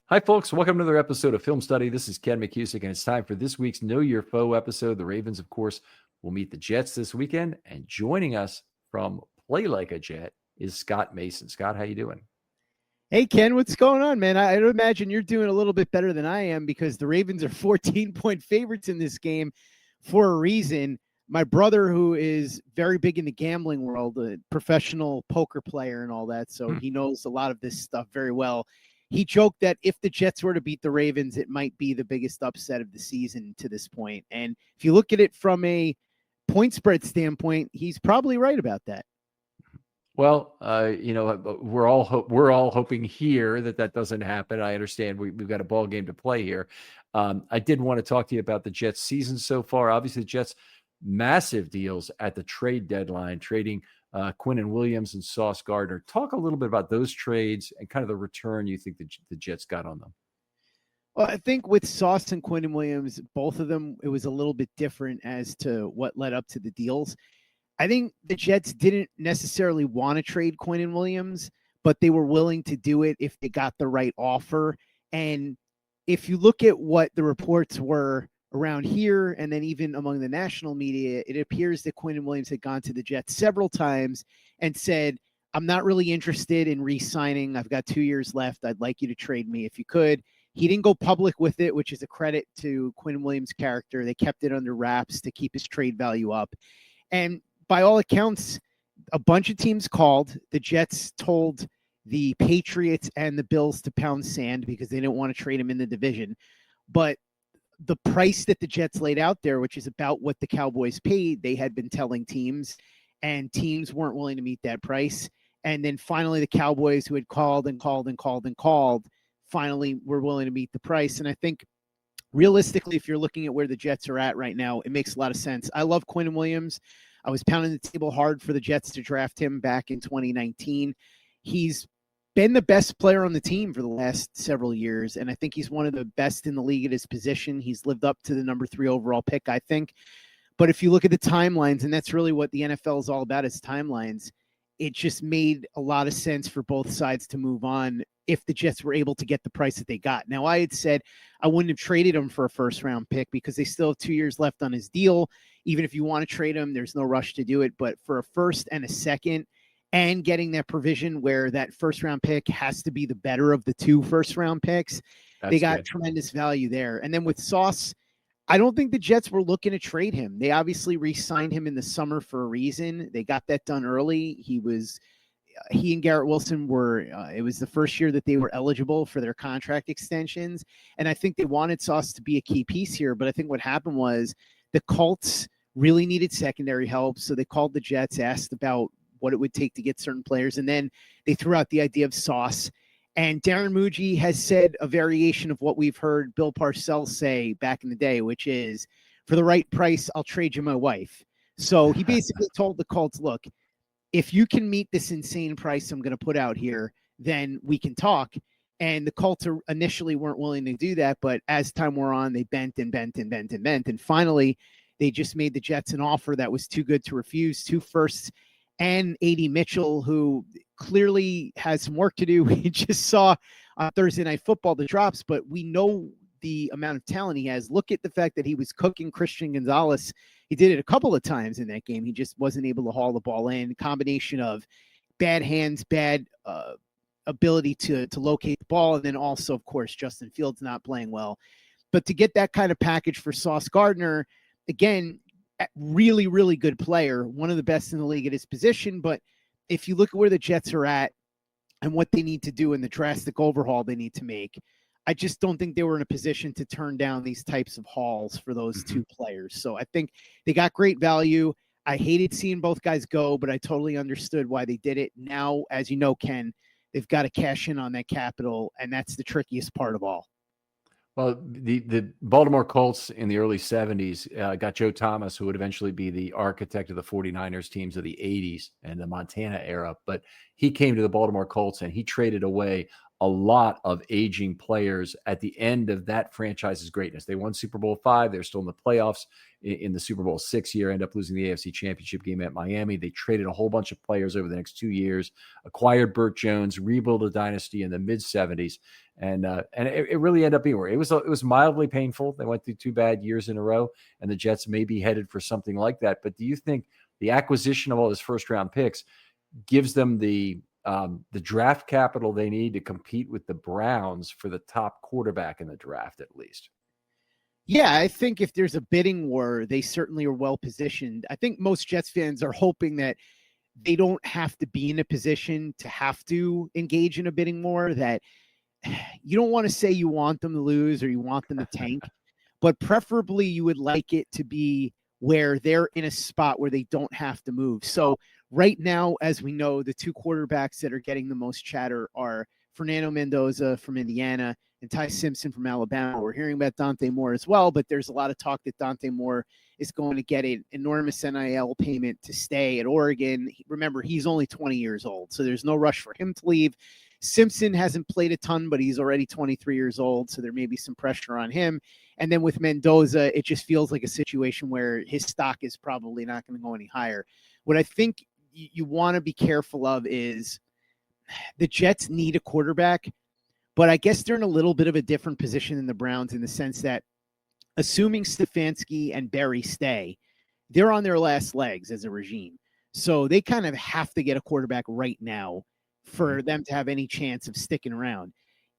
Hi, folks. Welcome to another episode of Film Study. This is Ken McKusick, and it's time for this week's Know Your Foe episode. The Ravens, of course, will meet the Jets this weekend, and joining us from Play Like a Jet is Scott Mason. Scott, how you doing? Hey, Ken, what's going on, man? I would imagine you're doing a little bit better than I am because the Ravens are 14-point favorites in this game for a reason. My brother, who is very big in the gambling world, a professional poker player and all that, so he knows a lot of this stuff very well. He joked that if the Jets were to beat the Ravens, it might be the biggest upset of the season to this point. And if you look at it from a point spread standpoint, he's probably right about that. Well, we're all hoping here that doesn't happen. I understand we've got a ball game to play here. I did want to talk to you about the Jets season so far. Obviously, the Jets massive deals at the trade deadline, trading Quinnen Williams and Sauce Gardner. Talk a little bit about those trades and kind of the return you think the Jets got on them. Well, I think with Sauce and Quinnen Williams, both of them, it was a little bit different as to what led up to the deals. I think the Jets didn't necessarily want to trade Quinnen Williams, but they were willing to do it if they got the right offer. And if you look at what the reports were around here and then even among the national media, it appears that Quinnen Williams had gone to the Jets several times and said, I'm not really interested in re-signing. I've got 2 years left. I'd like you to trade me if you could. He didn't go public with it, which is a credit to Quinnen Williams' character. They kept it under wraps to keep his trade value up. And by all accounts, a bunch of teams called. The Jets told the Patriots and the Bills to pound sand because they didn't want to trade him in the division. But the price that the Jets laid out there, which is about what the Cowboys paid, they had been telling teams, and teams weren't willing to meet that price. And then finally, the Cowboys, who had called, finally were willing to meet the price. And I think realistically, if you're looking at where the Jets are at right now, it makes a lot of sense. I love Quinnen Williams. I was pounding the table hard for the Jets to draft him back in 2019. He's been the best player on the team for the last several years, and I think he's one of the best in the league at his position. He's lived up to the number 3 overall pick, I think. But if you look at the timelines, and that's really what the NFL is all about, is timelines, it just made a lot of sense for both sides to move on if the Jets were able to get the price that they got. Now, I had said I wouldn't have traded him for a first-round pick because they still have 2 years left on his deal. Even if you want to trade him, there's no rush to do it. But for a first and a second, and getting that provision where that first-round pick has to be the better of the 2 first-round picks, they got tremendous value there. And then with Sauce, I don't think the Jets were looking to trade him. They obviously re-signed him in the summer for a reason. They got that done early. He and Garrett Wilson were, it was the first year that they were eligible for their contract extensions. And I think they wanted Sauce to be a key piece here. But I think what happened was the Colts really needed secondary help. So they called the Jets, asked about what it would take to get certain players. And then they threw out the idea of Sauce. And Darren Muji has said a variation of what we've heard Bill Parcells say back in the day, which is, for the right price, I'll trade you my wife. So he basically told the Colts, look, if you can meet this insane price I'm going to put out here, then we can talk. And the Colts initially weren't willing to do that. But as time wore on, they bent. And finally, they just made the Jets an offer that was too good to refuse. 2 firsts and A.D. Mitchell, who clearly has some work to do. We just saw on Thursday Night Football the drops, but we know the amount of talent he has. Look at the fact that he was cooking Christian Gonzalez. He did it a couple of times in that game. He just wasn't able to haul the ball in. Combination of bad hands, bad ability to locate the ball, and then also, of course, Justin Fields not playing well. But to get that kind of package for Sauce Gardner, again, really, really good player, one of the best in the league at his position. But if you look at where the Jets are at and what they need to do in the drastic overhaul they need to make, I just don't think they were in a position to turn down these types of hauls for those 2 players. So I think they got great value. I hated seeing both guys go, but I totally understood why they did it. Now, as you know, Ken, they've got to cash in on that capital, and that's the trickiest part of all. Well, the Baltimore Colts in the early 70s got Joe Thomas, who would eventually be the architect of the 49ers teams of the 80s and the Montana era. But he came to the Baltimore Colts and he traded away a lot of aging players at the end of that franchise's greatness. They won Super Bowl V. They're still in the playoffs in the Super Bowl VI year, end up losing the AFC Championship game at Miami. They traded a whole bunch of players over the next 2 years, acquired Burt Jones, rebuilt a dynasty in the mid-70s. And it really ended up being where it was mildly painful. They went through 2 bad years in a row, and the Jets may be headed for something like that. But do you think the acquisition of all those first round picks gives them the draft capital they need to compete with the Browns for the top quarterback in the draft, at least? Yeah, I think if there's a bidding war, they certainly are well positioned. I think most Jets fans are hoping that they don't have to be in a position to have to engage in a bidding war, that you don't want to say you want them to lose or you want them to tank, but preferably you would like it to be where they're in a spot where they don't have to move. So right now, as we know, the 2 quarterbacks that are getting the most chatter are Fernando Mendoza from Indiana and Ty Simpson from Alabama. We're hearing about Dante Moore as well, but there's a lot of talk that Dante Moore is going to get an enormous NIL payment to stay at Oregon. Remember, he's only 20 years old, so there's no rush for him to leave. Simpson hasn't played a ton, but he's already 23 years old, so there may be some pressure on him. And then with Mendoza, it just feels like a situation where his stock is probably not going to go any higher. What I think you want to be careful of is the Jets need a quarterback, but I guess they're in a little bit of a different position than the Browns in the sense that assuming Stefanski and Berry stay, they're on their last legs as a regime. So they kind of have to get a quarterback right now for them to have any chance of sticking around.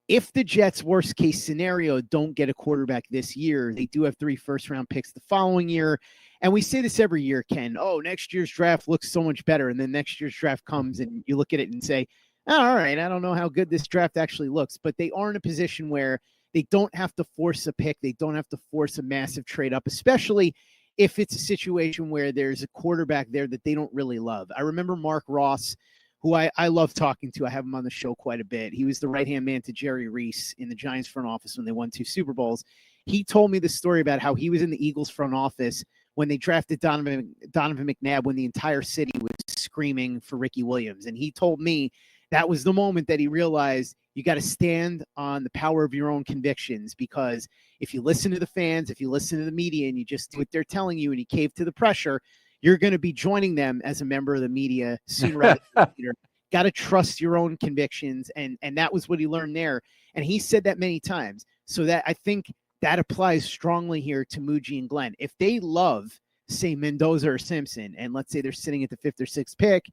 If the Jets, worst case scenario, don't get a quarterback this year, they do have 3 first-round picks the following year. And we say this every year, Ken, next year's draft looks so much better. And then next year's draft comes and you look at it and say, all right, I don't know how good this draft actually looks. But they are in a position where they don't have to force a pick. They don't have to force a massive trade up, especially if it's a situation where there's a quarterback there that they don't really love. I remember Mark Ross, who I love talking to. I have him on the show quite a bit. He was the right-hand man to Jerry Reese in the Giants front office when they won 2 Super Bowls. He told me the story about how he was in the Eagles front office when they drafted Donovan McNabb, when the entire city was screaming for Ricky Williams. And he told me that was the moment that he realized you got to stand on the power of your own convictions, because if you listen to the fans, if you listen to the media and you just do what they're telling you and you cave to the pressure, you're going to be joining them as a member of the media sooner or later. Got to trust your own convictions. And that was what he learned there. And he said that many times. So that I think that applies strongly here to Muji and Glenn. If they love, say, Mendoza or Simpson, and let's say they're sitting at the 5th or 6th pick,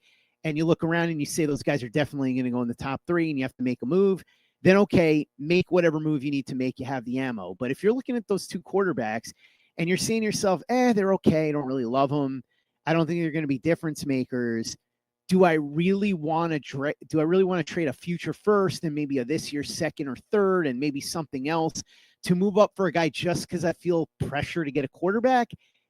and you look around and you say those guys are definitely going to go in the top 3 and you have to make a move, then okay, make whatever move you need to make. You have the ammo. But if you're looking at those 2 quarterbacks and you're saying to yourself, they're okay, I don't really love them, I don't think they're going to be difference makers. Do I really want to trade a future first and maybe a this year's 2nd or 3rd and maybe something else to move up for a guy just because I feel pressure to get a quarterback?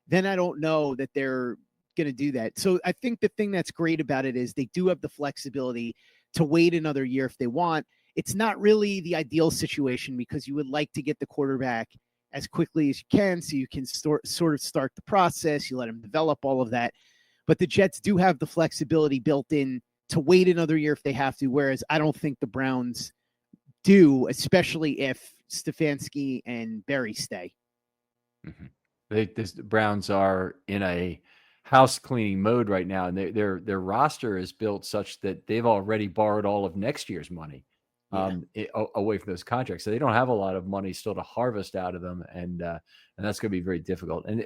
Then I don't know that they're going to do that. So I think the thing that's great about it is they do have the flexibility to wait another year if they want. It's not really the ideal situation because you would like to get the quarterback as quickly as you can so you can sort of start the process. You let them develop all of that. But the Jets do have the flexibility built in to wait another year if they have to, whereas I don't think the Browns do, especially if Stefanski and Berry stay. Mm-hmm. The Browns are in a house cleaning mode right now, and their roster is built such that they've already borrowed all of next year's money away from those contracts. So they don't have a lot of money still to harvest out of them, and that's going to be very difficult. And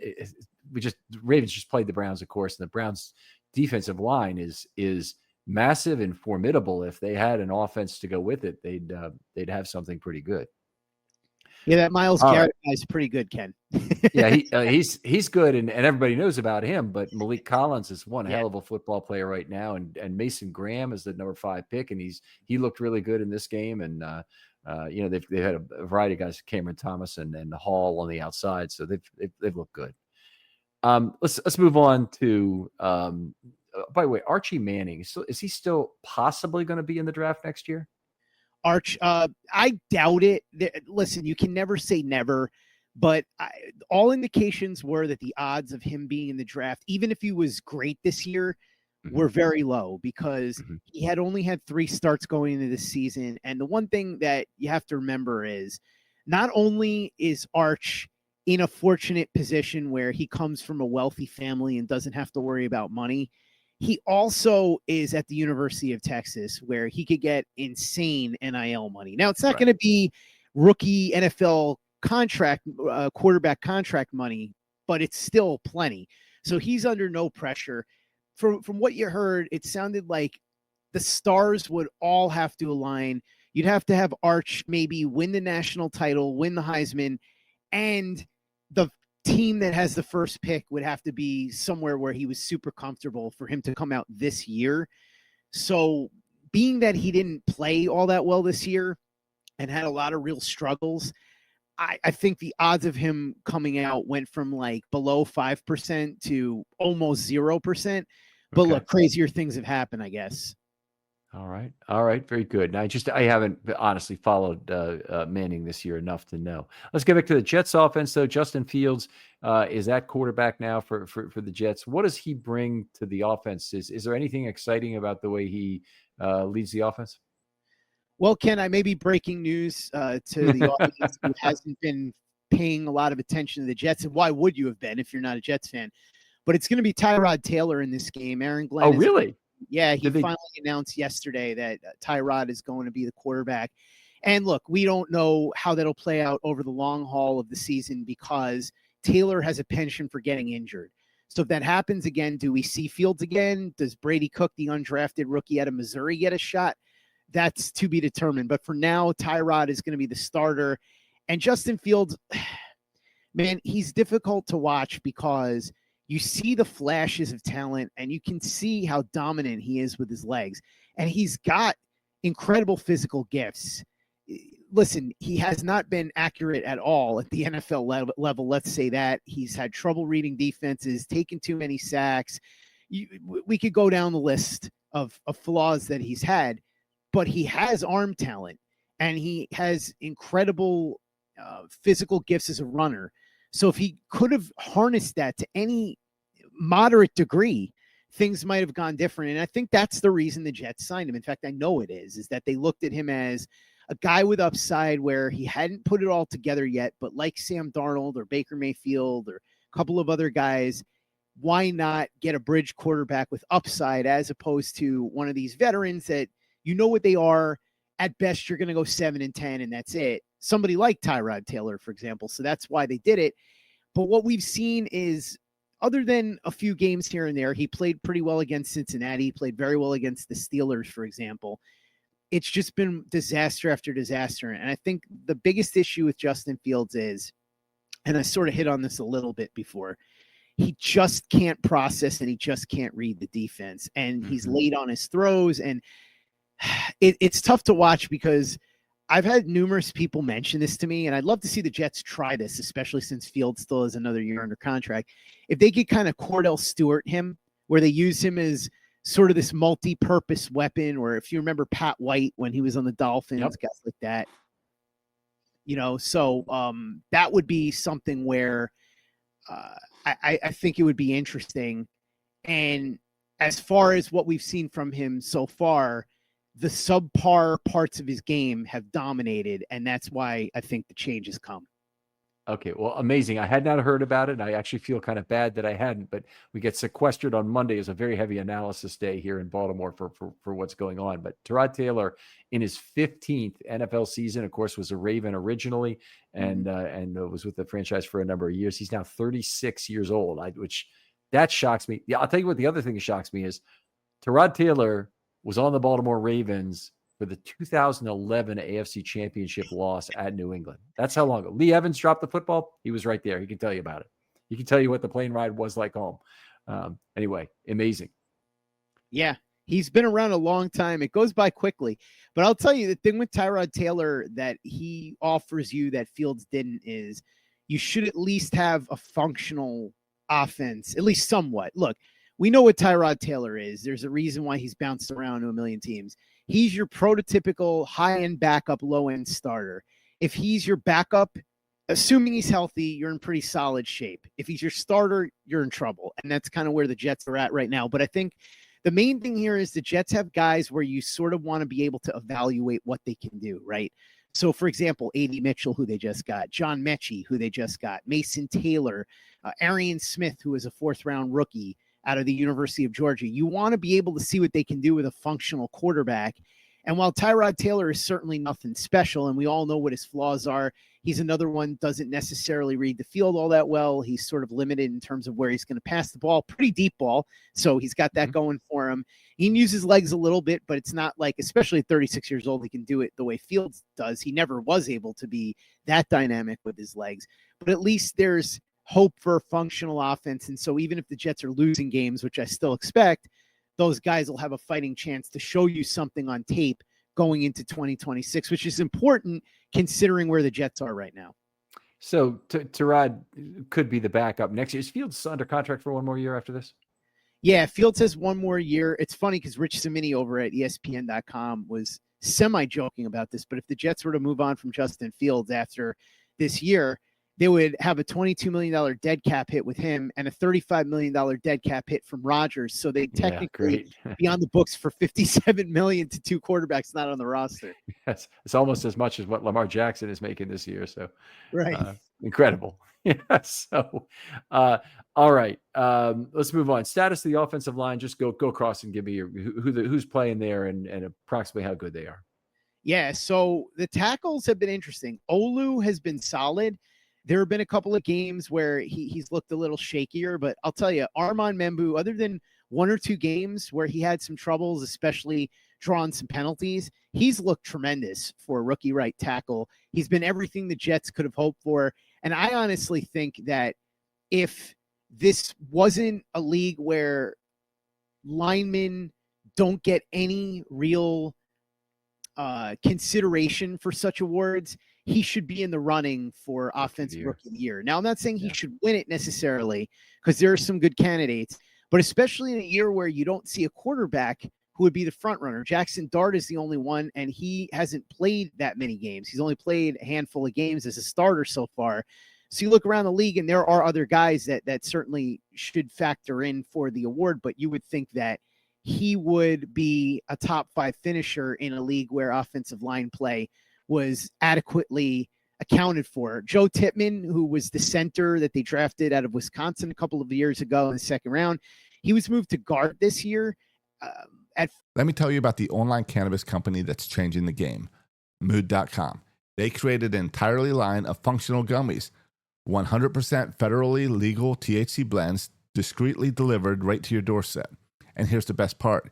Ravens just played the Browns, of course, and the Browns' defensive line is massive and formidable. If they had an offense to go with it, they'd have something pretty good. Yeah, that Myles Garrett guy's pretty good, Ken. Yeah, he's good, and everybody knows about him. But Malik Collins is one hell of a football player right now, and Mason Graham is the number 5 pick, and he looked really good in this game. And they've had a variety of guys, Cameron Thomas and Hall on the outside, so they've looked good. Let's move on to. By the way, Archie Manning, is he still possibly going to be in the draft next year? I doubt it. Listen, you can never say never, but all indications were that the odds of him being in the draft, even if he was great this year, were very low because he had only had 3 starts going into this season. And the one thing that you have to remember is not only is Arch in a fortunate position where he comes from a wealthy family and doesn't have to worry about money, He also is at the University of Texas, where he could get insane NIL money. Now, it's not going to be rookie NFL contract, quarterback contract money, but it's still plenty. So he's under no pressure. From what you heard, it sounded like the stars would all have to align. You'd have to have Arch maybe win the national title, win the Heisman, and the team that has the first pick would have to be somewhere where he was super comfortable for him to come out this year. So being that he didn't play all that well this year and had a lot of real struggles, I think the odds of him coming out went from like below 5% to almost 0%. But look, crazier things have happened, I guess. All right. Very good. Now, I haven't honestly followed Manning this year enough to know. Let's get back to the Jets offense, though. Justin Fields is that quarterback now for the Jets. What does he bring to the offense? Is there anything exciting about the way he leads the offense? Well, Ken, I may be breaking news to the audience who hasn't been paying a lot of attention to the Jets. And why would you have been if you're not a Jets fan? But it's going to be Tyrod Taylor in this game. Aaron Glenn. Oh, really? Yeah, he finally announced yesterday that Tyrod is going to be the quarterback. And look, we don't know how that'll play out over the long haul of the season because Taylor has a penchant for getting injured. So if that happens again, do we see Fields again? Does Brady Cook, the undrafted rookie out of Missouri, get a shot? That's to be determined. But for now, Tyrod is going to be the starter. And Justin Fields, man, he's difficult to watch because you see the flashes of talent and you can see how dominant he is with his legs. And he's got incredible physical gifts. Listen, he has not been accurate at all at the NFL level. Let's say that. He's had trouble reading defenses, taken too many sacks. We could go down the list of flaws that he's had, but he has arm talent and he has incredible physical gifts as a runner. So if he could have harnessed that to any moderate degree, things might have gone different. And I think that's the reason the Jets signed him. In fact, I know it is that they looked at him as a guy with upside where he hadn't put it all together yet, but like Sam Darnold or Baker Mayfield or a couple of other guys, why not get a bridge quarterback with upside as opposed to one of these veterans that you know what they are. At best, you're going to go 7-10 and that's it. Somebody like Tyrod Taylor, for example. So that's why they did it. But what we've seen is, other than a few games here and there, he played pretty well against Cincinnati. He played very well against the Steelers, for example. It's just been disaster after disaster. And I think the biggest issue with Justin Fields is, and I sort of hit on this a little bit before, he just can't process and he just can't read the defense. And he's late on his throws. And it's tough to watch because I've had numerous people mention this to me, and I'd love to see the Jets try this, especially since Fields still has another year under contract. If they could kind of Cordell Stewart him, where they use him as sort of this multi-purpose weapon, or if you remember Pat White when he was on the Dolphins, guys like that. You know, so that would be something where I think it would be interesting. And as far as what we've seen from him so far, the subpar parts of his game have dominated, and that's why I think the change has come. Okay, well, amazing. I had not heard about it, and I actually feel kind of bad that I hadn't, but we get sequestered on Monday as a very heavy analysis day here in Baltimore for what's going on. But Tyrod Taylor, in his 15th NFL season, of course, was a Raven originally and was with the franchise for a number of years. He's now 36 years old, which that shocks me. Yeah, I'll tell you what, the other thing that shocks me is Tyrod Taylor was on the Baltimore Ravens for the 2011 AFC Championship loss at New England. That's how long ago. Lee Evans dropped the football. He was right there. He can tell you about it. He can tell you what the plane ride was like home. Anyway, amazing. Yeah, he's been around a long time. It goes by quickly. But I'll tell you, the thing with Tyrod Taylor that he offers you that Fields didn't is you should at least have a functional offense, at least somewhat. Look, we know what Tyrod Taylor is. There's a reason why he's bounced around to a million teams. He's your prototypical high-end backup, low-end starter. If he's your backup, assuming he's healthy, you're in pretty solid shape. If he's your starter, you're in trouble. And that's kind of where the Jets are at right now. But I think the main thing here is the Jets have guys where you sort of want to be able to evaluate what they can do, right? So, for example, A.D. Mitchell, who they just got, John Mechie, who they just got, Mason Taylor, Arian Smith, who is a fourth-round rookie, out of the University of Georgia. You want to be able to see what they can do with a functional quarterback. And while Tyrod Taylor is certainly nothing special, and we all know what his flaws are, he's another one, doesn't necessarily read the field all that well. He's sort of limited in terms of where he's going to pass the ball, pretty deep ball. So he's got that going for him. He can use his legs a little bit, but it's not like, especially at 36 years old, he can do it the way Fields does. He never was able to be that dynamic with his legs, but at least there's hope for a functional offense. And so even if the Jets are losing games, which I still expect, those guys will have a fighting chance to show you something on tape going into 2026, which is important considering where the Jets are right now. So Tyrod could be the backup next year. Is Fields under contract for one more year after this? Yeah, Fields has one more year. It's funny because Rich Cimini over at ESPN.com was semi-joking about this, but if the Jets were to move on from Justin Fields after this year, they would have a $22 million dead cap hit with him and a $35 million dead cap hit from Rodgers. So they technically be on the books for $57 million to two quarterbacks not on the roster. Yes, it's almost as much as what Lamar Jackson is making this year. So right, incredible. Yeah. So all right, let's move on. Status of the offensive line. Just go across and give me who's playing there and approximately how good they are. Yeah. So the tackles have been interesting. Olu has been solid. There have been a couple of games where he's looked a little shakier, but I'll tell you, Armand Membu, other than one or two games where he had some troubles, especially drawing some penalties, he's looked tremendous for a rookie right tackle. He's been everything the Jets could have hoped for. And I honestly think that if this wasn't a league where linemen don't get any real consideration for such awards, he should be in the running for offensive rookie of the year. Now, I'm not saying he should win it necessarily because there are some good candidates, but especially in a year where you don't see a quarterback who would be the front runner. Jackson Dart is the only one, and he hasn't played that many games. He's only played a handful of games as a starter so far. So you look around the league, and there are other guys that certainly should factor in for the award, but you would think that he would be a top 5 finisher in a league where offensive line play was adequately accounted for. Joe Tippmann, who was the center that they drafted out of Wisconsin a couple of years ago in the second round, he was moved to guard this year. Let me tell you about the online cannabis company that's changing the game, Mood.com. They created an entirely line of functional gummies, 100% federally legal THC blends discreetly delivered right to your doorstep. And here's the best part.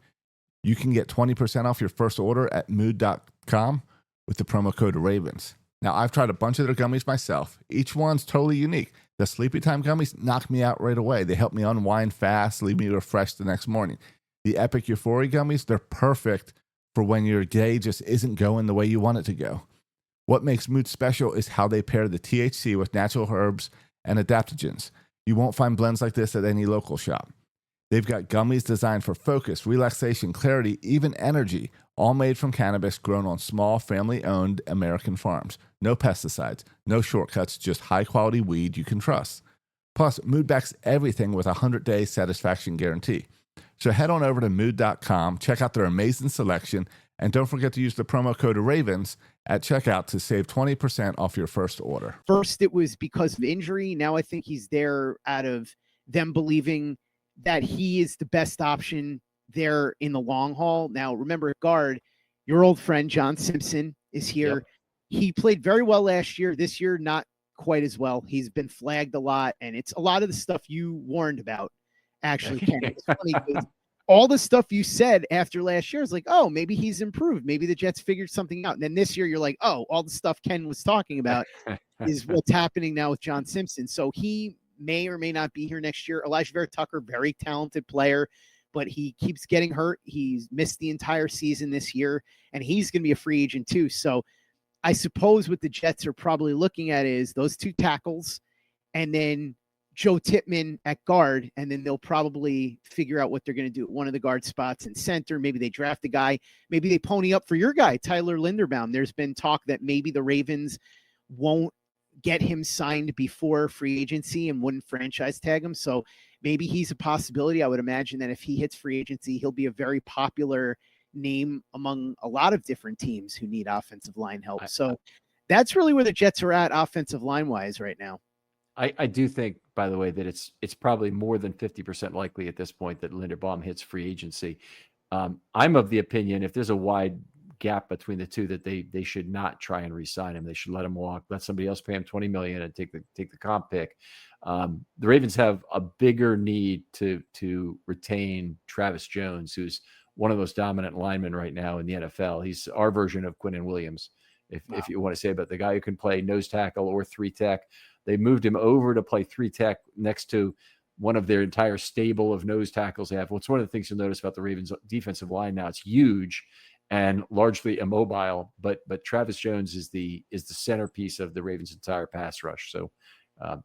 You can get 20% off your first order at Mood.com with the promo code RAVENS. Now, I've tried a bunch of their gummies myself. Each one's totally unique. The Sleepy Time gummies knock me out right away. They help me unwind fast, leave me refreshed the next morning. The Epic Euphoria gummies, they're perfect for when your day just isn't going the way you want it to go. What makes Mood special is how they pair the THC with natural herbs and adaptogens. You won't find blends like this at any local shop. They've got gummies designed for focus, relaxation, clarity, even energy, all made from cannabis grown on small, family-owned American farms. No pesticides, no shortcuts, just high-quality weed you can trust. Plus, Mood backs everything with a 100-day satisfaction guarantee. So head on over to Mood.com, check out their amazing selection, and don't forget to use the promo code RAVENS at checkout to save 20% off your first order. First, it was because of injury. Now I think he's there out of them believing that he is the best option there in the long haul. Now, remember, guard, your old friend John Simpson is here. Yep. He played very well last year. This year, not quite as well. He's been flagged a lot, and it's a lot of the stuff you warned about, actually, Ken. It's funny because all the stuff you said after last year is like, oh, maybe he's improved. Maybe the Jets figured something out. And then this year, you're like, oh, all the stuff Ken was talking about is what's happening now with John Simpson. So he may or may not be here next year. Elijah Vera Tucker, very talented player, but he keeps getting hurt. He's missed the entire season this year, and he's going to be a free agent too. So I suppose what the Jets are probably looking at is those two tackles and then Joe Tippmann at guard, and then they'll probably figure out what they're going to do at one of the guard spots in center. Maybe they draft a guy. Maybe they pony up for your guy, Tyler Linderbaum. There's been talk that maybe the Ravens won't get him signed before free agency and wouldn't franchise tag him. So maybe he's a possibility. I would imagine that if he hits free agency, he'll be a very popular name among a lot of different teams who need offensive line help. So that's really where the Jets are at offensive line wise right now. I do think, by the way, that it's probably more than 50% likely at this point that Linderbaum hits free agency. I'm of the opinion if there's a wide gap between the two that they should not try and re-sign him. They should let him walk, let somebody else pay him $20 million and take the comp pick. The Ravens have a bigger need to retain Travis Jones, who's one of the most dominant linemen right now in the NFL. He's our version of Quinnen Williams, if you want to say about the guy who can play nose tackle or 3-tech. They moved him over to play 3-tech next to one of their entire stable of nose tackles they have. What's one of the things you'll notice about the Ravens defensive line now? It's huge and largely immobile, but Travis Jones is the centerpiece of the Ravens' entire pass rush. So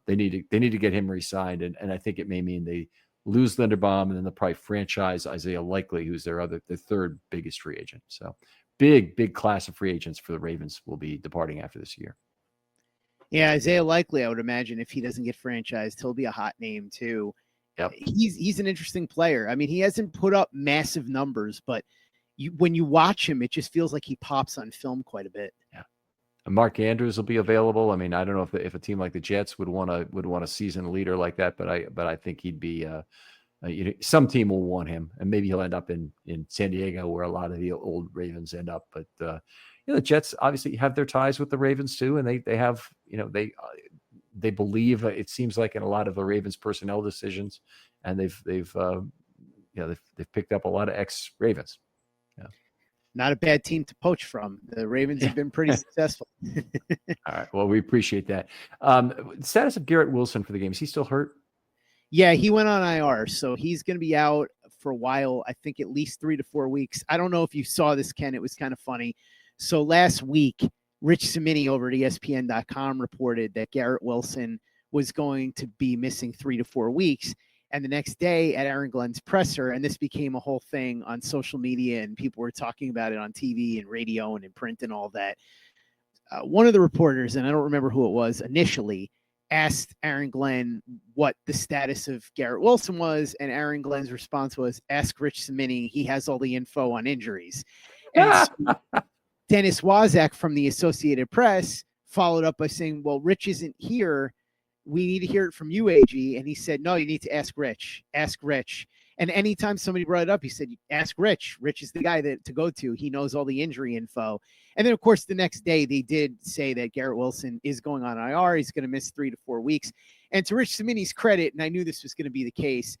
they need to get him re-signed, and I think it may mean they lose Linderbaum and then they'll probably franchise Isaiah Likely, who's their third biggest free agent. So big class of free agents for the Ravens will be departing after this year. Yeah, Isaiah Likely, I would imagine if he doesn't get franchised, he'll be a hot name too. Yep. He's an interesting player. I mean, he hasn't put up massive numbers, but when you watch him, it just feels like he pops on film quite a bit. Yeah. And Mark Andrews will be available. I mean, I don't know if a team like the Jets would want a seasoned leader like that, but I think he'd be some team will want him, and maybe he'll end up in San Diego where a lot of the old Ravens end up. But the Jets obviously have their ties with the Ravens too, and they have they believe, it seems like, in a lot of the Ravens personnel decisions, and they've picked up a lot of ex-Ravens. Yeah. Not a bad team to poach from. The Ravens have been pretty successful. All right. Well, we appreciate that. Status of Garrett Wilson for the game. Is he still hurt? Yeah, he went on IR, so he's going to be out for a while, I think at least 3 to 4 weeks. I don't know if you saw this, Ken. It was kind of funny. So last week, Rich Cimini over at ESPN.com reported that Garrett Wilson was going to be missing 3 to 4 weeks. And the next day at Aaron Glenn's presser, and this became a whole thing on social media, and people were talking about it on TV and radio and in print and all that. One of the reporters, and I don't remember who it was initially, asked Aaron Glenn what the status of Garrett Wilson was, and Aaron Glenn's response was, ask Rich Cimini. He has all the info on injuries. And so Dennis Waszak from the Associated Press followed up by saying, well, Rich isn't here. We need to hear it from you, AG. And he said, no, you need to ask Rich. Ask Rich. And anytime somebody brought it up, he said, ask Rich. Rich is the guy to go to. He knows all the injury info. And then, of course, the next day they did say that Garrett Wilson is going on IR. He's going to miss 3 to 4 weeks. And to Rich Cimini's credit, and I knew this was going to be the case,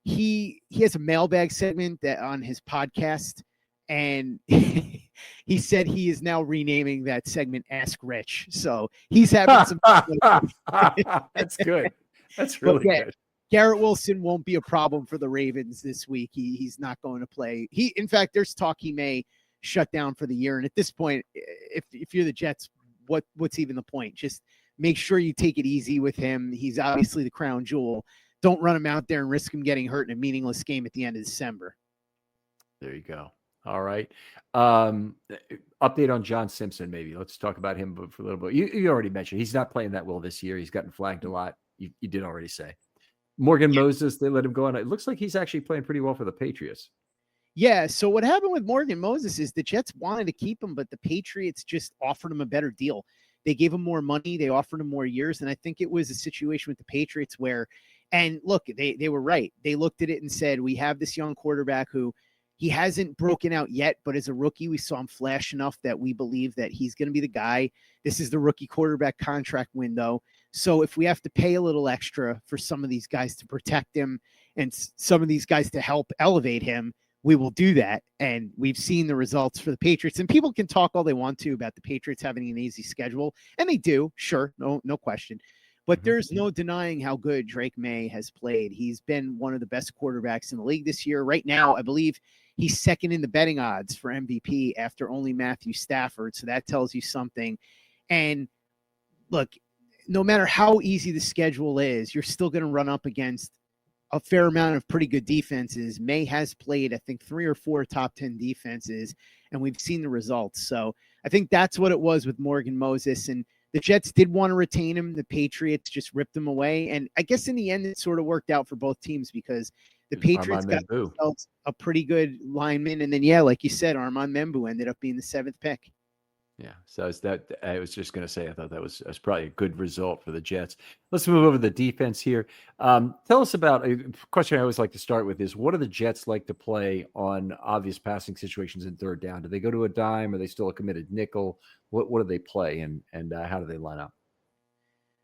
he has a mailbag segment that on his podcast, and he said he is now renaming that segment Ask Rich. So he's having some That's good. That's really good. Garrett Wilson won't be a problem for the Ravens this week. He's not going to play. In fact, there's talk he may shut down for the year. And at this point, if you're the Jets, what's even the point? Just make sure you take it easy with him. He's obviously the crown jewel. Don't run him out there and risk him getting hurt in a meaningless game at the end of December. There you go. All right. Update on John Simpson, maybe. Let's talk about him for a little bit. You already mentioned he's not playing that well this year. He's gotten flagged a lot. You did already say. Morgan Moses, they let him go on. It looks like he's actually playing pretty well for the Patriots. Yeah, so what happened with Morgan Moses is the Jets wanted to keep him, but the Patriots just offered him a better deal. They gave him more money. They offered him more years, and I think it was a situation with the Patriots where, and look, they were right. They looked at it and said, we have this young quarterback who he hasn't broken out yet, but as a rookie, we saw him flash enough that we believe that he's going to be the guy. This is the rookie quarterback contract window. So if we have to pay a little extra for some of these guys to protect him and some of these guys to help elevate him, we will do that. And we've seen the results for the Patriots. And people can talk all they want to about the Patriots having an easy schedule. And they do, sure, no question. But there's no denying how good Drake May has played. He's been one of the best quarterbacks in the league this year. Right now, I believe he's second in the betting odds for MVP after only Matthew Stafford. So that tells you something. And look, no matter how easy the schedule is, you're still going to run up against a fair amount of pretty good defenses. May has played, I think, 3 or 4 top 10 defenses, and we've seen the results. So I think that's what it was with Morgan Moses. And the Jets did want to retain him. The Patriots just ripped him away. And I guess in the end, it sort of worked out for both teams because the Patriots got themselves a pretty good lineman. And then, yeah, like you said, Armand Membu ended up being the 7th pick. Yeah. So is that I was just going to say I thought that was probably a good result for the Jets. Let's move over to the defense here. Tell us about a question I always like to start with is what do the Jets like to play on obvious passing situations in third down? Do they go to a dime? Are they still a committed nickel? What do they play and how do they line up?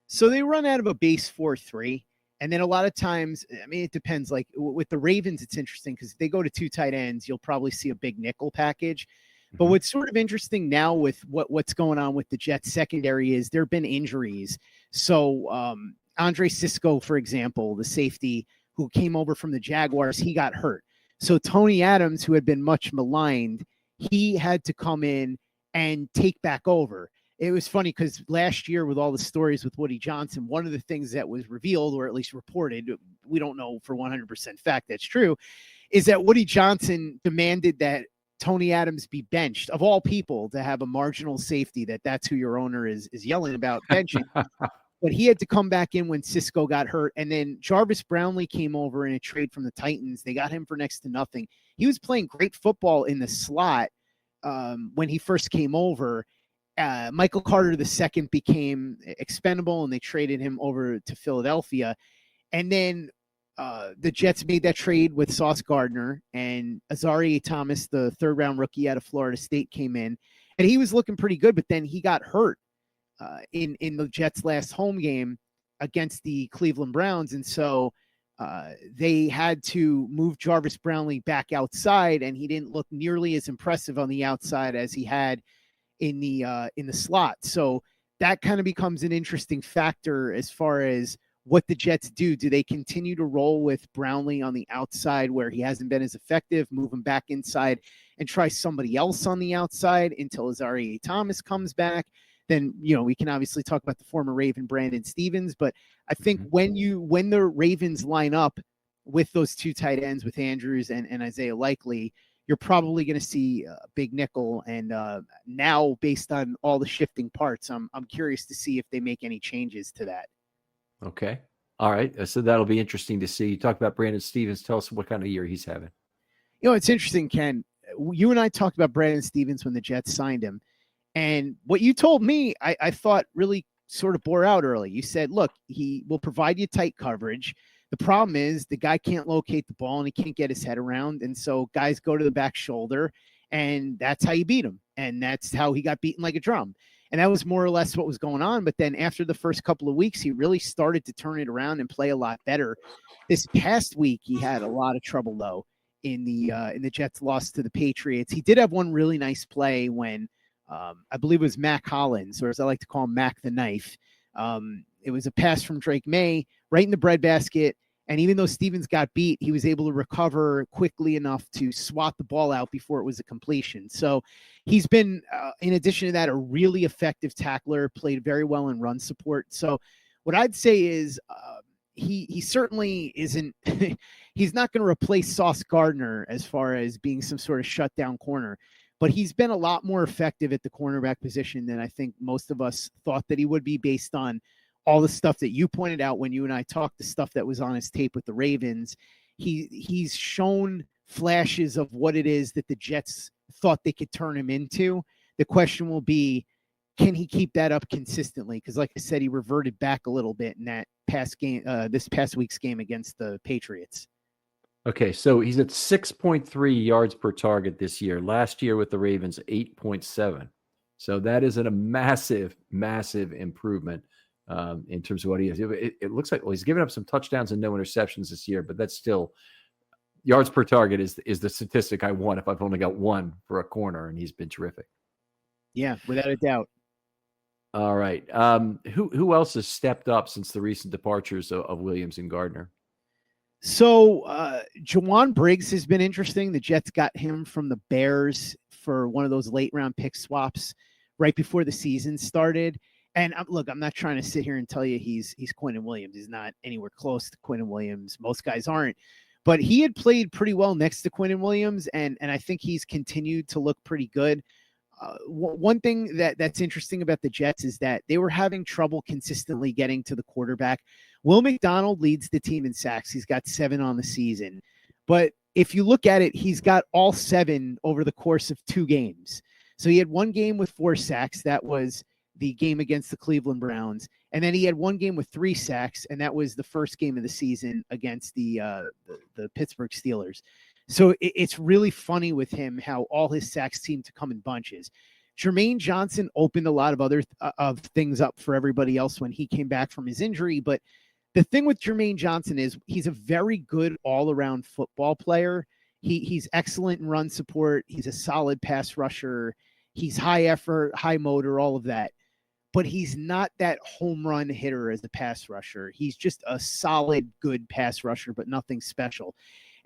So they run out of a base 4-3. And then a lot of times, I mean, it depends. Like with the Ravens, it's interesting because if they go to 2 tight ends, you'll probably see a big nickel package. But what's sort of interesting now with what's going on with the Jets secondary is there have been injuries. So Andre Sisco, for example, the safety who came over from the Jaguars, he got hurt. So Tony Adams, who had been much maligned, he had to come in and take back over. It was funny because last year with all the stories with Woody Johnson, one of the things that was revealed, or at least reported, we don't know for 100% fact that's true, is that Woody Johnson demanded that Tony Adams be benched, of all people, to have a marginal safety, that's who your owner is yelling about benching. But he had to come back in when Sisco got hurt. And then Jarvis Brownlee came over in a trade from the Titans. They got him for next to nothing. He was playing great football in the slot when he first came over. Michael Carter II became expendable, and they traded him over to Philadelphia. And then the Jets made that trade with Sauce Gardner, and Azareye'h Thomas, the third-round rookie out of Florida State, came in. And he was looking pretty good, but then he got hurt in the Jets' last home game against the Cleveland Browns. And so they had to move Jarvis Brownlee back outside, and he didn't look nearly as impressive on the outside as he had in the slot. So that kind of becomes an interesting factor as far as what the Jets do. Do they continue to roll with Brownlee on the outside where he hasn't been as effective, move him back inside and try somebody else on the outside until Azareye'h Thomas comes back? Then, we can obviously talk about the former Raven Brandon Stevens, but I think when the Ravens line up with those 2 tight ends with Andrews and Isaiah Likely, you're probably going to see a big nickel. And now, based on all the shifting parts, I'm curious to see if they make any changes to that. Okay. All right. So that'll be interesting to see. You talk about Brandon Stevens. Tell us what kind of year he's having. It's interesting, Ken. You and I talked about Brandon Stevens when the Jets signed him. And what you told me, I thought really sort of bore out early. You said, look, he will provide you tight coverage. The problem is the guy can't locate the ball and he can't get his head around. And so guys go to the back shoulder, and that's how you beat him. And that's how he got beaten like a drum. And that was more or less what was going on. But then after the first couple of weeks, he really started to turn it around and play a lot better. This past week, he had a lot of trouble, though, in the Jets' loss to the Patriots. He did have one really nice play when I believe it was Mac Hollins, or as I like to call him, Mac the Knife. It was a pass from Drake May right in the breadbasket. And even though Stevens got beat, he was able to recover quickly enough to swat the ball out before it was a completion. So he's been, in addition to that, a really effective tackler, played very well in run support. So what I'd say is he certainly isn't – he's not going to replace Sauce Gardner as far as being some sort of shutdown corner. But he's been a lot more effective at the cornerback position than I think most of us thought that he would be, based on all the stuff that you pointed out when you and I talked, the stuff that was on his tape with the Ravens. He's shown flashes of what it is that the Jets thought they could turn him into. The question will be, can he keep that up consistently? Because like I said, he reverted back a little bit in that past game, this past week's game against the Patriots. Okay, so he's at 6.3 yards per target this year. Last year with the Ravens, 8.7. So that is a massive, massive improvement in terms of what he is. It looks like, well, he's given up some touchdowns and no interceptions this year, but that's still yards per target is the statistic I want if I've only got one for a corner, and he's been terrific. Yeah, without a doubt. All right. Who else has stepped up since the recent departures of Williams and Gardner? So Jawan Briggs has been interesting. The Jets got him from the Bears for one of those late round pick swaps right before the season started. And look, I'm not trying to sit here and tell you he's Quinnen Williams. He's not anywhere close to Quinnen Williams. Most guys aren't. But he had played pretty well next to Quinnen Williams, and I think he's continued to look pretty good. One thing that's interesting about the Jets is that they were having trouble consistently getting to the quarterback. Will McDonald leads the team in sacks. He's got 7 on the season. But if you look at it, he's got all 7 over the course of 2 games. So he had one game with 4 sacks. That was the game against the Cleveland Browns. And then he had one game with 3 sacks, and that was the first game of the season against the Pittsburgh Steelers. So it's really funny with him how all his sacks seem to come in bunches. Jermaine Johnson opened a lot of other of things up for everybody else when he came back from his injury. But the thing with Jermaine Johnson is he's a very good all-around football player. He's excellent in run support. He's a solid pass rusher. He's high effort, high motor, all of that. But he's not that home run hitter as a pass rusher. He's just a solid, good pass rusher, but nothing special.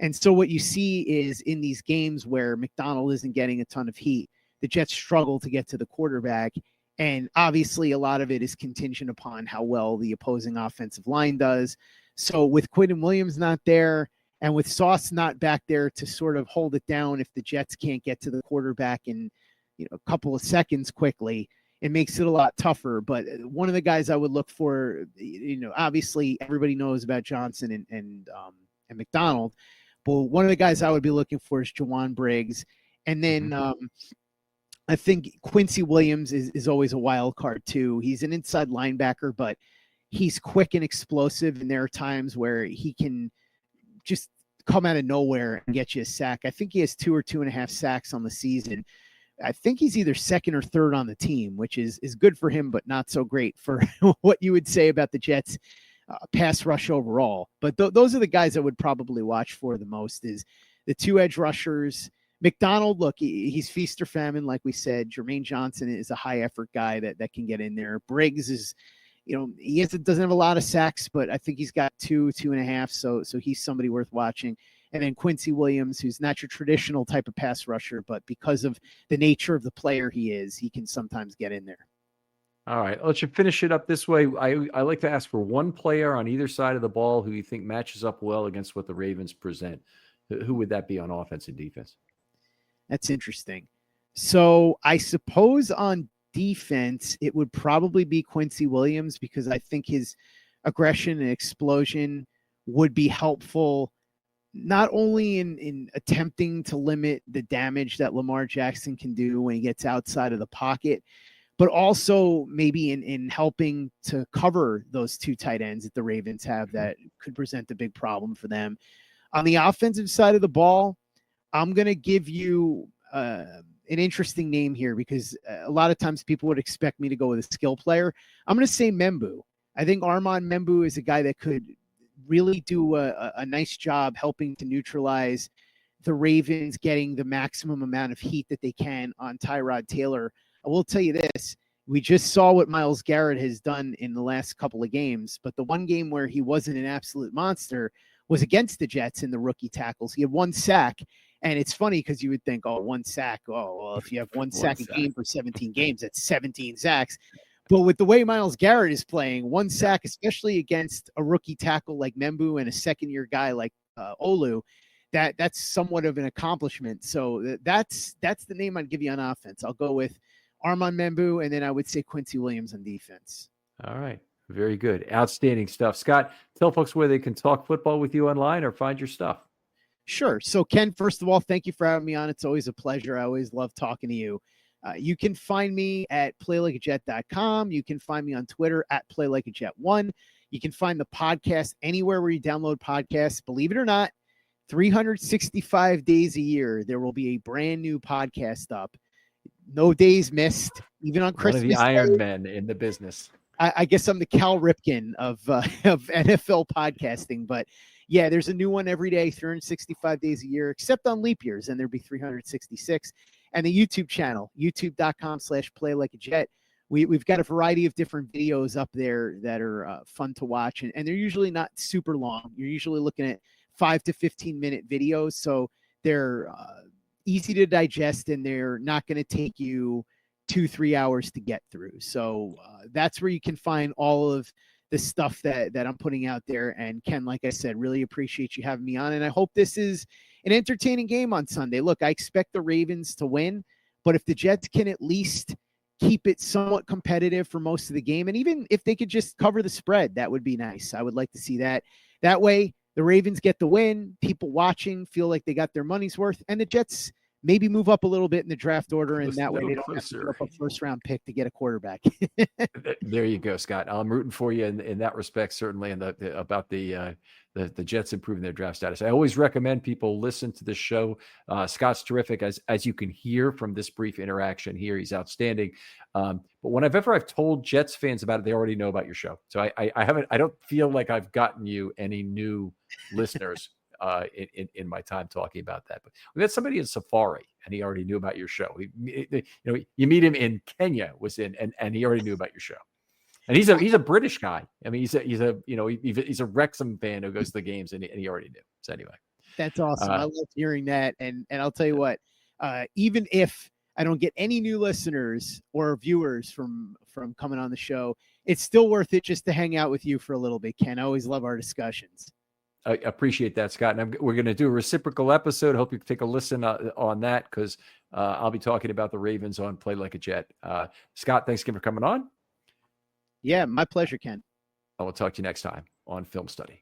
And so what you see is in these games where McDonald isn't getting a ton of heat, the Jets struggle to get to the quarterback. And obviously a lot of it is contingent upon how well the opposing offensive line does. So with Quinn Williams not there, and with Sauce not back there to sort of hold it down if the Jets can't get to the quarterback in a couple of seconds quickly, it makes it a lot tougher. But one of the guys I would look for, obviously everybody knows about Johnson and McDonald, but one of the guys I would be looking for is Jawan Briggs. And then I think Quincy Williams is always a wild card too. He's an inside linebacker, but he's quick and explosive, and there are times where he can just come out of nowhere and get you a sack. I think he has 2 or 2.5 sacks on the season. I think he's either second or third on the team, which is good for him, but not so great for what you would say about the Jets pass rush overall. But those are the guys I would probably watch for the most, is the 2 edge rushers. McDonald, look, he's feast or famine, like we said. Jermaine Johnson is a high effort guy that can get in there. Briggs is, he doesn't have a lot of sacks, but I think he's got 2.5. So he's somebody worth watching. And then Quincy Williams, who's not your traditional type of pass rusher, but because of the nature of the player he can sometimes get in there. All right, let's finish it up this way. I like to ask for one player on either side of the ball who you think matches up well against what the Ravens present. Who would that be on offense and defense? That's interesting. So I suppose on defense, it would probably be Quincy Williams, because I think his aggression and explosion would be helpful, not only in attempting to limit the damage that Lamar Jackson can do when he gets outside of the pocket, but also maybe in helping to cover those 2 tight ends that the Ravens have that could present a big problem for them. On the offensive side of the ball, I'm going to give you an interesting name here, because a lot of times people would expect me to go with a skill player. I'm going to say Membu. I think Armand Membu is a guy that could really do a nice job helping to neutralize the Ravens getting the maximum amount of heat that they can on Tyrod Taylor. I will tell you this. We just saw what Myles Garrett has done in the last couple of games, but the one game where he wasn't an absolute monster was against the Jets in the rookie tackles. He had 1 sack, and it's funny because you would think, 1 sack. Oh, well, if you have 1 sack a game for 17 games, that's 17 sacks. But with the way Myles Garrett is playing, 1 sack, especially against a rookie tackle like Membu and a second-year guy like Olu, that's somewhat of an accomplishment. So that's the name I'd give you on offense. I'll go with Armand Membu, and then I would say Quincy Williams on defense. All right. Very good. Outstanding stuff. Scott, tell folks where they can talk football with you online or find your stuff. Sure. So, Ken, first of all, thank you for having me on. It's always a pleasure. I always love talking to you. You can find me at playlikeajet.com. You can find me on Twitter at playlikeajet1. You can find the podcast anywhere where you download podcasts. Believe it or not, 365 days a year, there will be a brand new podcast up. No days missed, even on Christmas. One of the Iron Men in the business. I guess I'm the Cal Ripken of NFL podcasting, but yeah, there's a new one every day, 365 days a year, except on leap years, and there'll be 366. And the YouTube channel, youtube.com/playlikeajet. We've got a variety of different videos up there that are fun to watch, and they're usually not super long. You're usually looking at 5 to 15-minute videos, so they're easy to digest, and they're not going to take you 2-3 hours to get through. So that's where you can find all of the stuff that I'm putting out there. And Ken, like I said, really appreciate you having me on. And I hope this is an entertaining game on Sunday. Look, I expect the Ravens to win, but if the Jets can at least keep it somewhat competitive for most of the game, and even if they could just cover the spread, that would be nice. I would like to see that. That way, the Ravens get the win, people watching feel like they got their money's worth, and the Jets maybe move up a little bit in the draft order, and Just that a way little they don't have to give closer. up a first-round pick to get a quarterback. There you go, Scott. I'm rooting for you in that respect, certainly, and about the Jets improving their draft status. I always recommend people listen to this show. Scott's terrific, as you can hear from this brief interaction here. He's outstanding. But whenever I've told Jets fans about it, they already know about your show. So I don't feel like I've gotten you any new listeners in my time talking about that. But we had somebody in Safari, and he already knew about your show. You meet him in Kenya, and he already knew about your show. And he's a British guy. I mean, he's a Wrexham fan who goes to the games, and he already knew. So anyway, that's awesome. I love hearing that. And I'll tell you what, even if I don't get any new listeners or viewers from coming on the show, it's still worth it just to hang out with you for a little bit, Ken. I always love our discussions. I appreciate that, Scott. And we're going to do a reciprocal episode. Hope you can take a listen on that, because I'll be talking about the Ravens on Play Like a Jet. Scott, thanks again for coming on. Yeah, my pleasure, Ken. I will talk to you next time on Film Study.